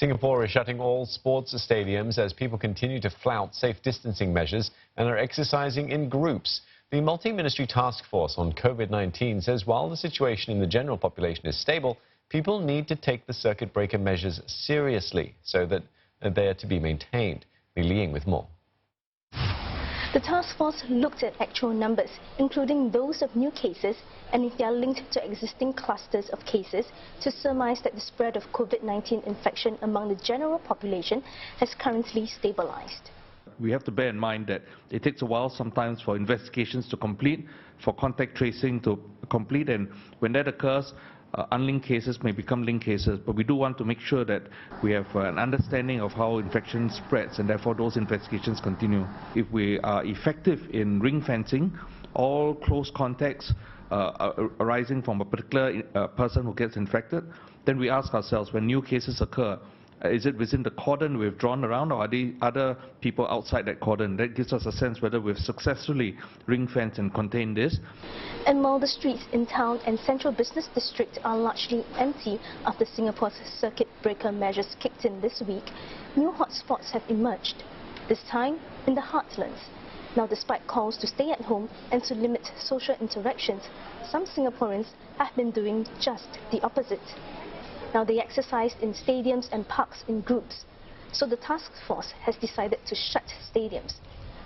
Singapore is shutting all sports stadiums as people continue to flout safe distancing measures and are exercising in groups. The multi-ministry task force on COVID-19 says while the situation in the general population is stable, people need to take the circuit breaker measures seriously so that they are to be maintained. Li Ling with more. The task force looked at actual numbers, including those of new cases, and if they are linked to existing clusters of cases, to surmise that the spread of COVID-19 infection among the general population has currently stabilized. We have to bear in mind that it takes a while sometimes for investigations to complete, for contact tracing to complete, and when that occurs, unlinked cases may become linked cases, but we do want to make sure that we have an understanding of how infection spreads, and therefore those investigations continue. If we are effective in ring fencing all close contacts arising from a particular person who gets infected, then we ask ourselves, when new cases occur, is it within the cordon we've drawn around, or are there other people outside that cordon? That gives us a sense whether we've successfully ring-fenced and contained this. And while the streets in town and central business district are largely empty after Singapore's circuit breaker measures kicked in this week, new hotspots have emerged, this time in the heartlands. Now, despite calls to stay at home and to limit social interactions, some Singaporeans have been doing just the opposite. Now, they exercised in stadiums and parks in groups, so the task force has decided to shut stadiums.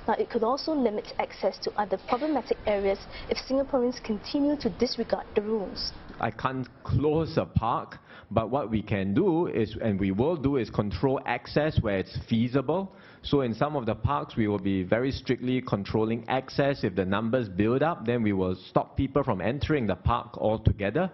Now, it could also limit access to other problematic areas if Singaporeans continue to disregard the rules. I can't close a park, but what we can do is, and we will do, is control access where it's feasible. So in some of the parks, we will be very strictly controlling access. If the numbers build up, then we will stop people from entering the park altogether.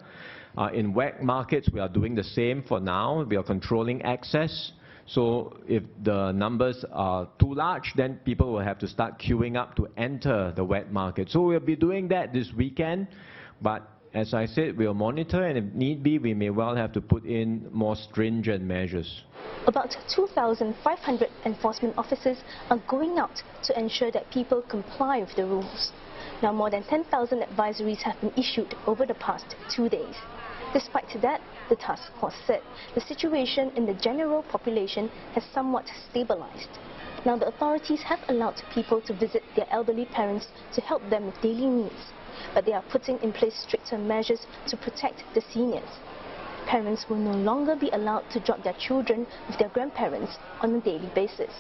In wet markets, we are doing the same for now. We are controlling access. So if the numbers are too large, then people will have to start queuing up to enter the wet market. So we'll be doing that this weekend. But as I said, we'll monitor, and if need be, we may well have to put in more stringent measures. About 2,500 enforcement officers are going out to ensure that people comply with the rules. Now, more than 10,000 advisories have been issued over the past 2 days. Despite that, the task force said the situation in the general population has somewhat stabilized. Now, the authorities have allowed people to visit their elderly parents to help them with daily needs, but they are putting in place stricter measures to protect the seniors. Parents will no longer be allowed to drop their children with their grandparents on a daily basis.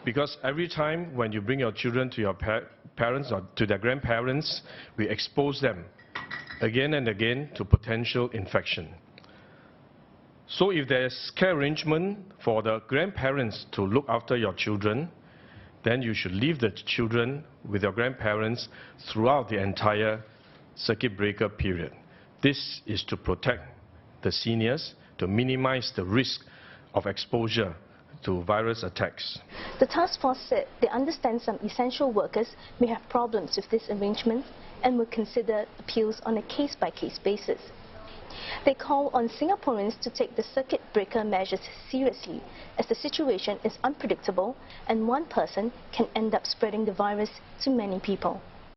Because every time when you bring your children to your parents or to their grandparents, we expose them again and again to potential infection. So if there's care arrangement for the grandparents to look after your children, then you should leave the children with your grandparents throughout the entire circuit breaker period. This is to protect the seniors, to minimize the risk of exposure to virus attacks. The task force said they understand some essential workers may have problems with this arrangement and will consider appeals on a case-by-case basis. They call on Singaporeans to take the circuit breaker measures seriously, as the situation is unpredictable and one person can end up spreading the virus to many people.